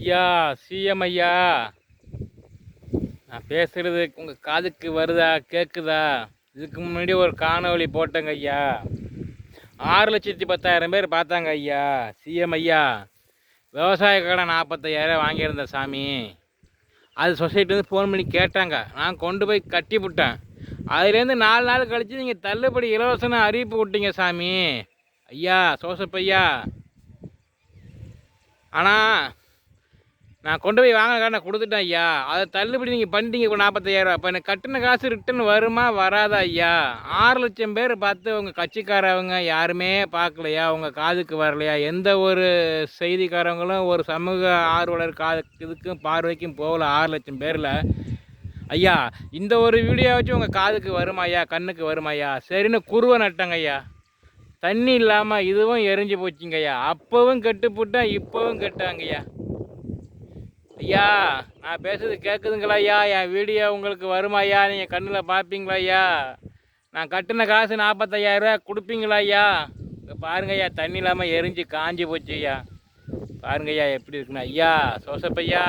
ஐயா, சிஎம் ஐயா, நான் பேசுகிறது உங்கள் காதுக்கு வருதா, கேட்குதா? இதுக்கு முன்னாடி ஒரு காணொளி போட்டேங்க ஐயா. 6,10,000 பேர் பார்த்தாங்க ஐயா. சிஎம் ஐயா, விவசாய கடன் 45,000 வாங்கியிருந்தேன் சாமி. அது சொசைட்டிலேருந்து ஃபோன் பண்ணி கேட்டாங்க. நான் கொண்டு போய் கட்டி விட்டேன். அதுலேருந்து 4 நாள் கழித்து நீங்கள் தள்ளுபடி இலவசன்னு அறிவிப்பு விட்டீங்க சாமி. ஐயா சோசப் ஐயா, ஆனால் நான் கொண்டு போய் வாங்கின காரணம் கொடுத்துட்டேன் ஐயா. அதை தள்ளுபடி நீங்கள் பண்ணிட்டீங்க. இப்போ 45,000. இப்போ எனக்கு கட்டின காசு ரிட்டன் வருமா வராதா ஐயா? 6 லட்சம் பேர் பார்த்து உங்கள் கட்சிக்காரவங்க யாருமே பார்க்கலையா? உங்கள் காதுக்கு வரலையா? எந்த ஒரு செய்திக்காரங்களும் ஒரு சமூக ஆர்வலர் இதுக்கும் பார்வைக்கும் போகல. 6 லட்சம் பேரில் ஐயா, இந்த ஒரு வீடியோ வச்சு உங்கள் காதுக்கு வருமா ஐயா, கண்ணுக்கு வருமா ஐயா? சரின்னு குருவை நட்டங்க ஐயா. தண்ணி இல்லாமல் இதுவும் எரிஞ்சு போச்சுங்க ஐயா. அப்போவும் கெட்டுப்போட்டேன், இப்போவும் கெட்டாங்க ஐயா. ஐயா, நான் பேசுறது கேட்குதுங்களா ஐயா? என் வீடியோ உங்களுக்கு வருமா ஐயா? நீங்கள் கண்ணில் பார்ப்பீங்களா ஐயா? நான் கட்டின காசு 45,000 கொடுப்பீங்களா ஐயா? பாருங்க ஐயா, தண்ணி இல்லாமல் எரிஞ்சு காஞ்சி போச்சு ஐயா. பாருங்க ஐயா எப்படி இருக்குண்ணா ஐயா, சோசப் ஐயா.